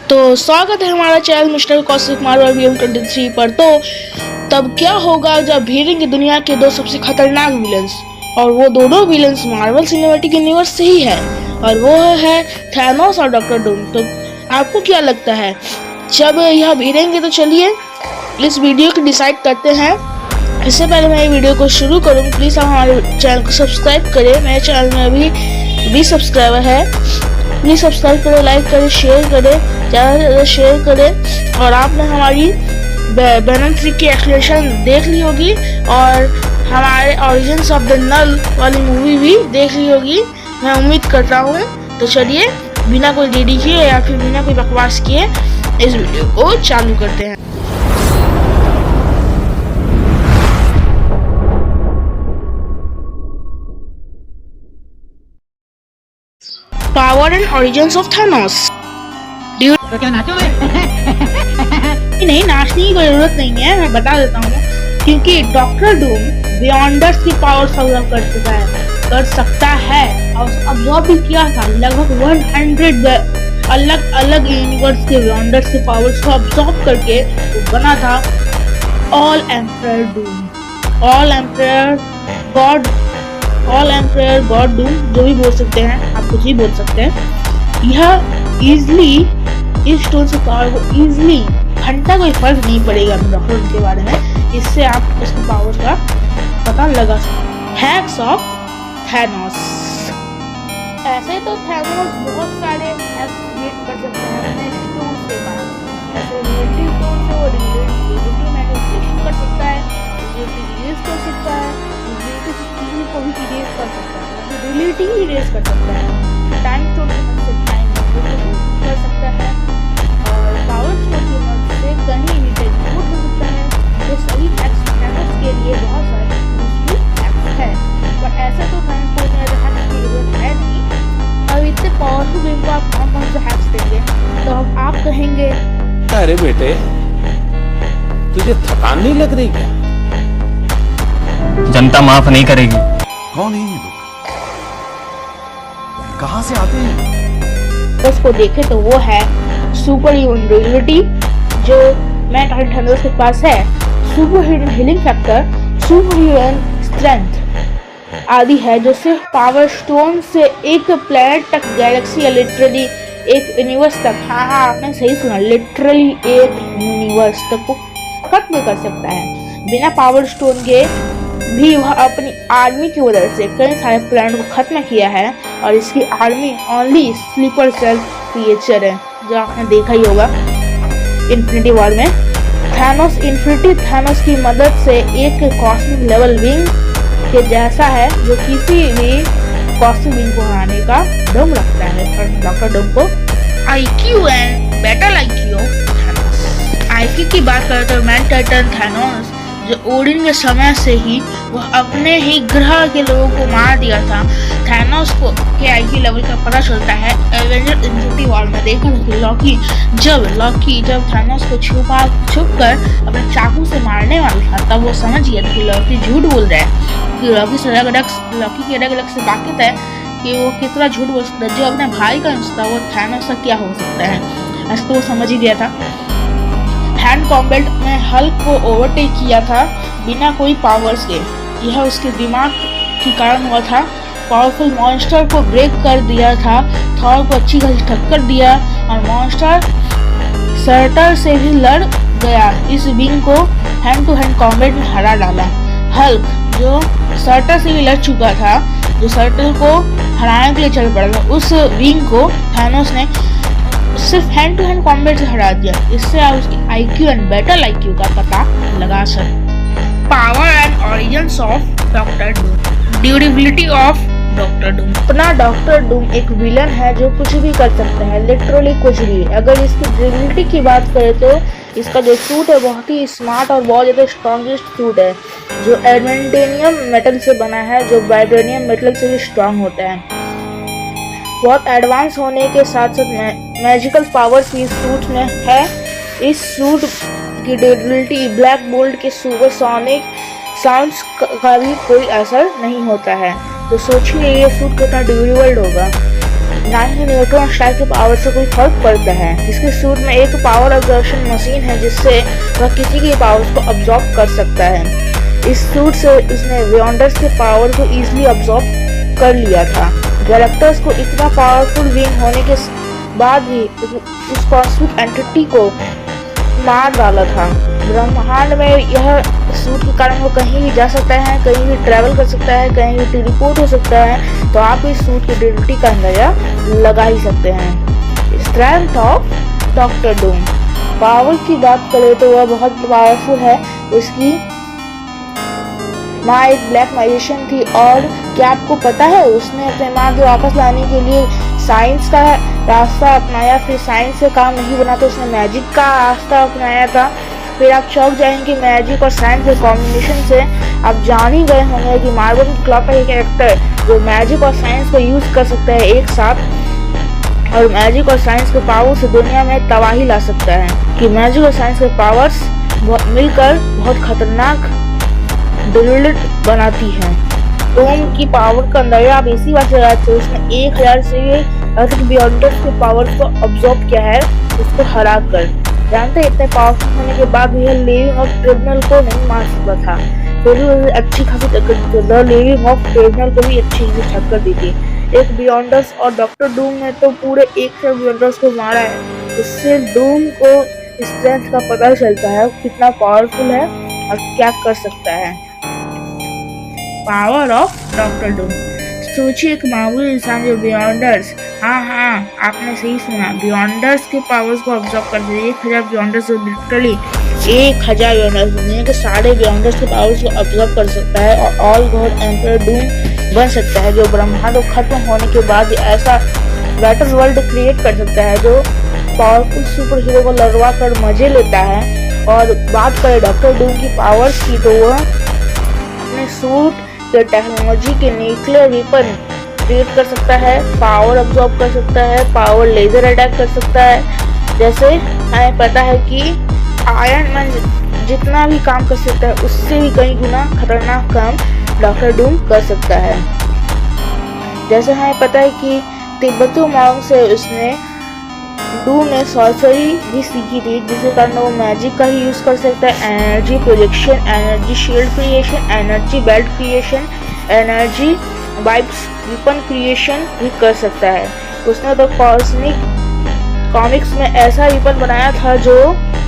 तो स्वागत है हमारा channel mister Kaushik Marwal VM23 पर। तो तब क्या होगा जब हीरो की दुनिया के दो सबसे खतरनाक विलन्स, और वो दोनों विलन्स मार्वल सिनेमैटिक यूनिवर्स से ही है, और वो है थैनोस और डॉक्टर डूम। तो आपको क्या लगता है जब यह भिड़ेंगे? तो चलिए इस वीडियो को डिसाइड करते हैं। इससे पहले मैं वीडियो को शुरू करूँ, प्लीज़ आप हमारे चैनल को सब्सक्राइब करें। मेरे चैनल में अभी 20 सब्सक्राइबर है, प्लीज़ सब्सक्राइब करें, लाइक करें, शेयर करें, ज़्यादा से ज़्यादा शेयर करें। और आपने हमारी वेनम 3 की एक्सप्लेनेशन देख ली होगी और हमारे ओरिजिन्स ऑफ द नल वाली मूवी भी देख ली होगी, मैं उम्मीद करता हूँ। तो चलिए बिना कोई देरी किए या फिर बिना कोई बकवास किए इस वीडियो को चालू करते हैं। Power and origins of Thanos. तो क्या नाचोगे? नहीं, नाचने की कोई जरूरत नहीं है, मैं बता देता हूँ। क्योंकि डॉक्टर डूम बियॉन्डर्स की पावर अब्सॉर्ब कर सकता है और अब्सॉर्ब भी किया था। लगभग 100 अलग अलग यूनिवर्स के बियॉन्डर्स की पावर्स को अब्सॉर्ब करके वो बना था all emperor Doom, all emperor God Doom, जो भी बोल सकते हैं, आप कुछ भी बोल सकते हैं। यह इजली इस स्टोन से पावर को इजली घंटा कोई फर्क नहीं पड़ेगा डॉक्टर के बारे में। इससे आप उसकी पावर का पता लगा सकते। Hacks of Thanos. ऐसे तो थैनोस बहुत सारे हैक्स क्रिएट कर सकते हैं अपने स्टोन के बाद। ऐसे रियलिटी स्टोन से वो रियलिटी मैनिपुलेशन कर सकता है, रियलिटी इरेज कर सकता है, रियलिटी से किसी को भी इरेज कर सकता है, रियलिटी ही इरेज कर सकता है। टाइम स्टोन की मदद से टाइम मैनिपुलेशन कर सकता है और पावर स्टोन की मदद से कहीं भी टेलीपोर्ट हो सकता है। ये सभी हैक्स थैनोस के लिए बहुत सारे यूजफुल हैक्स है, बट ऐसा तो थैनोस को इतने हैक्स की जरूरत है नहीं। अब इतने पावरफुल बीम को आप कौन कौन से हैक्स देंगे? तो अब आप कहेंगे, अरे बेटे तुझे थकान नहीं लग रही क्या? जनता माफ नहीं करेगी। कौन है ये लोग? कहां से आते हैं? उसको देखे तो वो है सुपर ह्यूमन रियलिटी, जो मैट और थैनोस के पास है, super human healing factor, super human strength आदि है, जो सिर्फ पावर स्टोन से एक प्लेनेट तक, गैलेक्सी या लिटरली एक यूनिवर्स तक, हाँ आपने सही सुना, लिटरली एक यूनिवर्स तक को खत्म कर सकता है। बिना पावर स्टोन के भी वह अपनी आर्मी की वजह से कई सारे प्लैनेट को खत्म किया है, और इसकी army only sleeper cell creature है, जो आपने देखा ही होगा इन्फिनिटी वॉर में। थैनोस की मदद से एक कॉस्मिक लेवल विंग के जैसा है, जो किसी भी कॉस्मिक विंग को हराने का दम रखता है, और डॉक्टर डूम को IQ and battle IQ Thanos. IQ की बात करें तो मैन टाइटन थैनोस, जो ओडिन के समय से ही वह अपने ही ग्रह के लोगों को मार दिया था। थैनोस को के IQ लेवल का पता चलता है एवेंजर इन्फिनिटी वॉर में। देखा था लॉकी जब थैनोस को छुप कर अपने चाकू से मारने वाला था, तब वो समझ गया था कि लॉकी झूठ बोल रहा है, कि लॉकी के अलग से वाकिफ है कि वो कितना झूठ बोल सकता है। जो अपने भाई का हिस्सा वो थैनोस का क्या हो सकता है, ऐसा तो वो समझ ही गया था। हैंड कॉम्बैट में हल्क को ओवरटेक किया था बिना कोई पावर्स के, यह उसके दिमाग के कारण हुआ था। पावरफुल मॉन्स्टर को ब्रेक कर दिया था, थॉर को अच्छी खासी टक्कर दिया, और मॉन्स्टर सर्टर से भी लड़ गया, इस विंग को हैंड टू हैंड कॉम्बैट में हरा डाला। हल्क जो सर्टर से भी लड़ चुका था, जो सर्टर को हराने के लिए चल पड़ा था, उस विंग को थैनोस ने सिर्फ हैंड टू हैंड कॉम्बैट से हरा दिया। इससे आप उसकी IQ एंड बैटल IQ का पता लगा सकते। Power and origins of doctor Doom. Durability of doctor Doom. अपना डॉक्टर डूम एक विलन है जो कुछ भी कर सकता है, लिटरली कुछ भी। अगर इसकी ड्यूरेबिलिटी की बात करें तो इसका जो सूट है बहुत ही स्मार्ट और बहुत ज़्यादा स्ट्रॉन्गेस्ट सूट है, जो एडमेंटेनियम मेटल से बना है, जो वाइब्रेनियम मेटल से भी स्ट्रॉन्ग होता है। बहुत एडवांस होने के साथ साथ मैजिकल पावर्स भी इस सूट में है। इस सूट की ड्यूरेबिलिटी ब्लैक बोल्ट के सुपरसोनिक साउंड्स का भी कोई असर नहीं होता है। तो सोचिए ये सूट कितना ड्यूरेबल होगा। ना ही न्यूट्रॉन स्टार की पावर से कोई फर्क पड़ता है। इसके सूट में एक पावर अब्जॉर्प्शन मशीन है जिससे वह किसी की पावर्स को अब्जॉर्ब कर सकता है। इस सूट से उसने बियॉन्डर्स के पावर को इजीली अब्जॉर्ब कर लिया था। गैलेक्टस को इतना पावरफुल विंग होने के बाद भी उस कॉस्मिक एंटिटी को मार डाला था। ब्रह्मांड में यह सूट के कारण वो कहीं भी जा सकता है, कहीं भी ट्रैवल कर सकता है, कहीं भी टेलीपोर्ट हो सकता है। तो आप इस सूट की एबिलिटी का अंदाजा लगा ही सकते हैं। Strength of doctor Doom. Power की बात करें तो वह बहुत पावरफुल है। उसकी माँ एक ब्लैक मैजिशियन थी और क्या आपको पता है उसने अपने माँ को वापस लाने के लिए साइंस का रास्ता अपनाया। फिर साइंस से काम नहीं बना तो उसने मैजिक का रास्ता अपनाया था। फिर आप चौंक जाएंगे मैजिक और साइंस के कॉम्बिनेशन से। आप जान ही गए होंगे कि मार्वल क्लब का एक कैरेक्टर जो मैजिक और साइंस को यूज कर सकता है एक साथ, और मैजिक और साइंस के पावर से दुनिया में तबाही ला सकता है। कि मैजिक और साइंस के पावर्स मिलकर बहुत खतरनाक डिलीट बनाती है। डूम की पावर का अंदाजा आप इसी बात से लगाते हैं उसने 1000 से अधिक बियॉन्डर्स के पावर को अब्सॉर्ब किया है उसको हरा कर। जानते इतने पावरफुल होने के बाद भी यह लिविंग ऑफ ट्रिब्यूनल को नहीं मार सकता था। फिर भी उसे अच्छी खासी टक्कर दी थी। लिविंग ऑफ ट्रिब्यूनल को भी अच्छी खासी टक्कर दी थी। एक बियॉन्डर्स और डॉक्टर डूम ने तो पूरे 100 बियॉन्डर्स को मारा है। इससे डूम को स्ट्रेंथ का पता चलता है कितना पावरफुल है और क्या कर सकता है। Power of doctor Doom. सोचिए एक मामूली इंसान जो बियॉन्डर्स, हाँ आपने सही सुना, बियॉन्डर्स के पावर्स को ऑब्जर्व करते हैं। 1000 बियॉन्डर्स लिटरली 1000 बियॉन्डर्स दुनिया के सारे बियॉन्डर्स के पावर्स को ऑब्जर्व कर सकता है और ऑल गॉड एम्परर डूम बन सकता है जो ब्रह्मांड खत्म होने के बाद ऐसा बेटर वर्ल्ड क्रिएट कर सकता है जो पावरफुल सुपर हीरो को लड़वा कर मजे लेता है। और बात करें डॉक्टर डूम की पावर्स की तो वह अपने सूट के टेक्नोलॉजी के न्यूक्लियर वेपन क्रिएट कर सकता है, पावर अब्सॉर्ब कर सकता है, पावर लेजर अटैक कर सकता है। जैसे हमें पता है कि आयरन मैन जितना भी काम कर सकता है उससे भी कई गुना खतरनाक काम डॉक्टर डूम कर सकता है। जैसे हमें पता है कि तिब्बती मॉन्ग से उसने डूम ने सॉर्सरी भी सीखी थी जिसके कारण वो मैजिक का ही यूज कर सकता है। Energy projection, energy shield creation, energy belt creation, energy vibes weapon creation भी कर सकता है। उसने तो कॉस्मिक कॉमिक्स में ऐसा वेपन बनाया था जो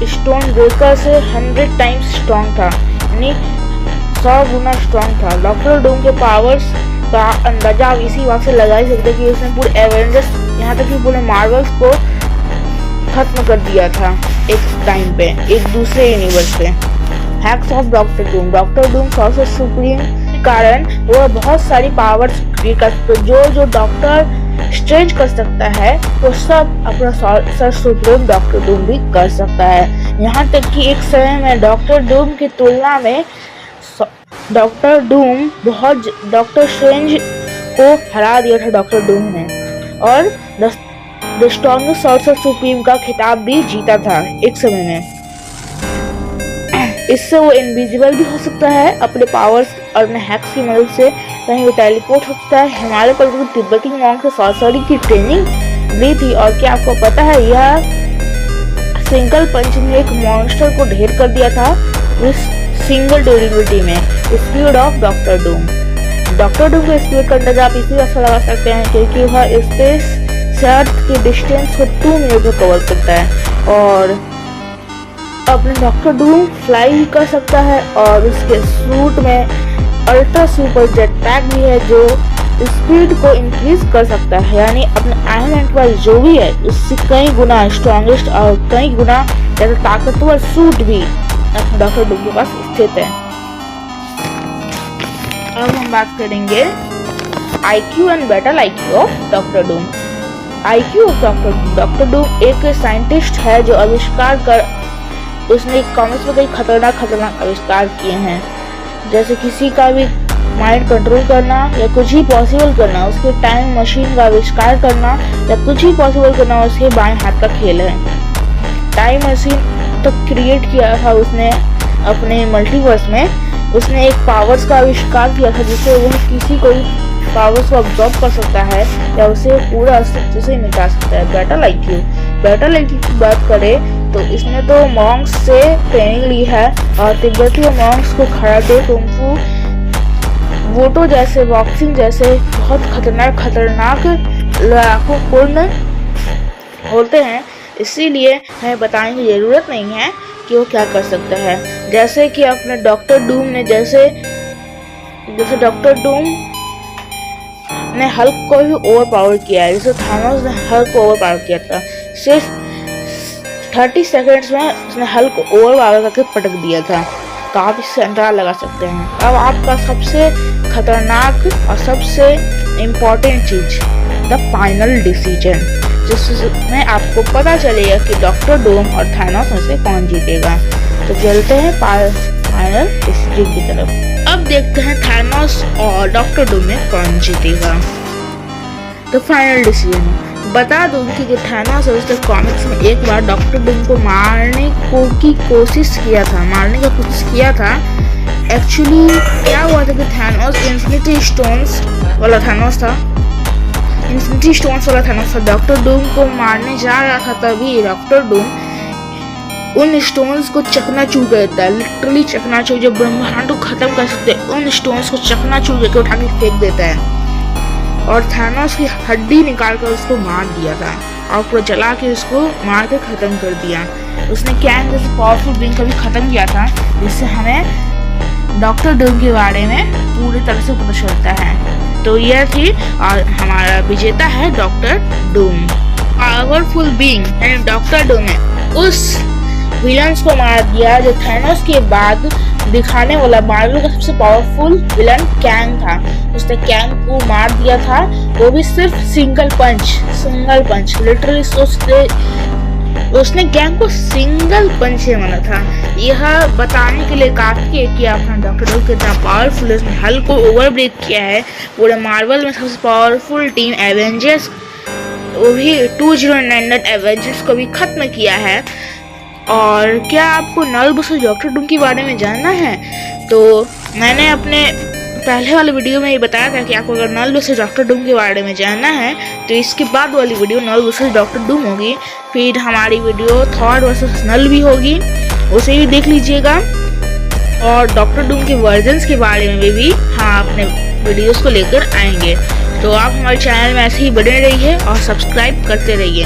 स्टोन ब्रेकर से 100 टाइम्स स्ट्रॉन्ग था, यानी 100 गुना स्ट्रॉन्ग था। डॉक्टर डूम के पावर्स का अंदाजा आप इसी बात से लगा ही सकते कि उसने पूरे एवेंजर्स यहाँ तक कि पूरे मार्वल्स को खत्म कर दिया था एक टाइम पे, एक दूसरे यूनिवर्स पे। Hacks of doctor Doom. Doctor Doom सबसे सुप्रीम कारण वो बहुत सारी पावर्स क्रिएट कर, जो डॉक्टर स्ट्रेंज कर सकता है वो सब अपना सर सुप्रीम डॉक्टर डूम भी कर सकता है। यहाँ तक कि एक समय में डॉक्टर डूम की तुलना में डॉक्टर डूम बहुत डॉक्टर स्ट्रेंज को हरा दिया था डॉक्टर डूम ने, और द स्ट्रॉन्गेस्ट सॉर्सर सुप्रीम का खिताब भी जीता था एक समय में। इससे वो इनविजिबल भी हो सकता है अपने पावर्स और अपने हैक्स की मदद से, कहीं वो टेलीपोर्ट हो सकता है। हिमालय पर भी तिब्बती मॉन्ग से सॉर्सरी की ट्रेनिंग ली थी। और क्या आपको पता है यह सिंगल पंच में एक मॉन्स्टर को ढेर कर दिया था इस सिंगल ड्यूरेबिलिटी में। Speed of doctor Doom. Doctor Doom का स्पीड का अंदाजा आप इसी वजह से लगा सकते हैं क्योंकि वह स्पेस से अर्थ के डिस्टेंस को 2 मिनट में कवर करता है, और अपने डॉक्टर डूम फ्लाई भी कर सकता है। और उसके सूट में अल्ट्रा सुपर जेट पैक भी है जो स्पीड को इंक्रीज कर सकता है, यानी अपने आयरन मैन पर जो भी है उससे कई गुना स्ट्रॉन्गेस्ट और कई गुना ज्यादा ताकतवर सूट भी डॉक्टर डूम के पास स्थित है। अब हम बात करेंगे IQ and battle IQ of doctor Doom. IQ of doctor Doom. Doctor Doom एक साइंटिस्ट है जो आविष्कार कर, उसने कॉमिक्स में कई खतरनाक आविष्कार किए हैं, जैसे किसी का भी माइंड कंट्रोल करना या कुछ ही पॉसिबल करना, उसके टाइम मशीन का आविष्कार करना या कुछ ही पॉसिबल करना उसके बाएं हाथ का खेल है। टाइम मशीन तो क्रिएट किया था उसने अपने मल्टीवर्स में। उसने एक पावर्स का आविष्कार किया था जिससे वह किसी को पावर्स को अब्सॉर्ब कर सकता है या उसे पूरा अस्तित्व से मिटा सकता है। बैटल आईक्यू की बात करें तो इसने तो मॉन्क्स से ट्रेनिंग ली है और तिब्बती मॉन्क्स को कराटे, कुंफू, वोटो जैसे, बॉक्सिंग जैसे बहुत खतरनाक लड़ाकू पूर्ण होते हैं, इसीलिए हमें बताने की जरूरत नहीं है कि वो क्या कर सकता है। जैसे कि अपने डॉक्टर डूम ने जैसे डॉक्टर डूम ने हल्क को भी ओवर पावर किया है, जैसे थानोस ने हल्क को ओवर पावर किया था। सिर्फ 30 सेकंड्स में उसने हल्क को ओवर पावर करके पटक दिया था। तो आप इससे अंदाजा लगा सकते हैं। अब आपका सबसे खतरनाक और सबसे इम्पोर्टेंट चीज, द फाइनल डिसीजन, जिसमें आपको पता चलेगा कि डॉक्टर डूम और थानोस में से कौन जीतेगा। तो चलते हैं फाइनल डिसीजन की तरफ। अब देखते हैं थानोस और डॉक्टर डूम में कौन जीतेगा। तो फाइनल डिसीजन बता दूं कि थानोस उसने कॉमिक्स में एक बार डॉक्टर डूम को मारने की कोशिश किया था। एक्चुअली क्या हुआ था कि थानोस इन्फिनिटी स्टोन्स वाला थानोस था। डॉक्टर डूम को मारने जा रहा था, तभी डॉक्टर डूम उन स्टोन्स को चकनाचूर कर देता है, लिटरली चकनाचूर, जो ब्रह्मांड को खत्म कर सकते हैं उन स्टोन्स को चकनाचूर करके उठा के फेंक देता है और थानोस की हड्डी निकाल कर उसको मार दिया था और पूरा जला के उसको मार के खत्म कर दिया। उसने कैंग जैसे पावरफुल बीइंग को भी खत्म किया था, जिससे हमें डॉक्टर डूम के बारे में पूरी तरह से पता चलता है। तो यह थी और हमारा विजेता है डॉक्टर डूम। पावरफुल बीइंग यानी डॉक्टर डूम ने उस विलन्स को मार दिया जो थानोस के बाद दिखाने वाला मार्वल का सबसे पावरफुल विलन कैंग था। उसने कैंग को मार दिया था, वो भी सिर्फ सिंगल पंच। लिटरली सोचते उसने कैंग को सिंगल पंच से मारा था। यह बताने के लिए काफी है कि अपना डॉक्टर डूम कितना पावरफुल है। उसने हल्क को ओवरब्रेक किया है। पूरे मार्वल में सबसे पावरफुल टीम एवेंजर्स, वो भी 2099 एवेंजर्स को भी खत्म किया है। और क्या आपको नल वर्सेस डॉक्टर डूम के बारे में जानना है? तो मैंने अपने पहले वाले वीडियो में ये बताया था कि आपको अगर नल वर्सेस डॉक्टर डूम के बारे में जानना है तो इसके बाद वाली वीडियो नल वर्सेस डॉक्टर डूम होगी। फिर हमारी वीडियो थॉर वर्सेस नल भी होगी, उसे भी देख लीजिएगा। और डॉक्टर डूम के वर्जन्स के बारे में भी हम अपने वीडियोस को लेकर आएंगे। तो आप हमारे चैनल में ऐसे ही बने रहिए और सब्सक्राइब करते रहिए।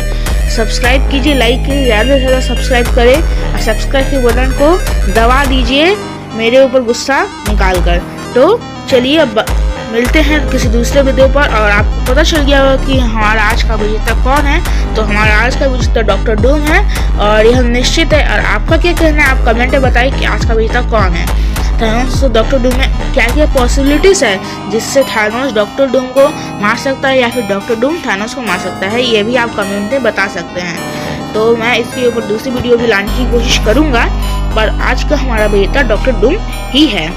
सब्सक्राइब कीजिए, लाइक कीजिए, ज़्यादा से ज़्यादा सब्सक्राइब करें और सब्सक्राइब के बटन को दबा दीजिए मेरे ऊपर गुस्सा निकाल कर। तो चलिए अब मिलते हैं किसी दूसरे वीडियो पर। और आपको पता चल गया होगा कि हमारा आज का विजेता कौन है। तो हमारा आज का विजेता डॉक्टर डूम है और यह निश्चित है। और आपका क्या कहना है, आप कमेंट में बताइए कि आज का विजेता कौन है। थानोस और डॉक्टर डूम में क्या क्या पॉसिबिलिटीज है जिससे थानोस डॉक्टर डूम को मार सकता है या फिर डॉक्टर डूम थानोस को मार सकता है, ये भी आप कमेंट में बता सकते हैं। तो मैं इसके ऊपर दूसरी वीडियो भी लाने की कोशिश करूंगा, पर आज का हमारा विजेता डॉक्टर डूम ही है।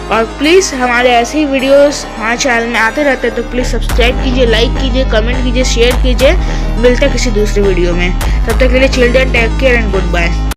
और प्लीज़ हमारे ऐसे ही वीडियोस हमारे चैनल में आते रहते हैं, तो प्लीज़ सब्सक्राइब कीजिए, लाइक कीजिए, कमेंट कीजिए, शेयर कीजिए। मिलते हैं किसी दूसरे वीडियो में, तब तक के लिए children take care and good bye.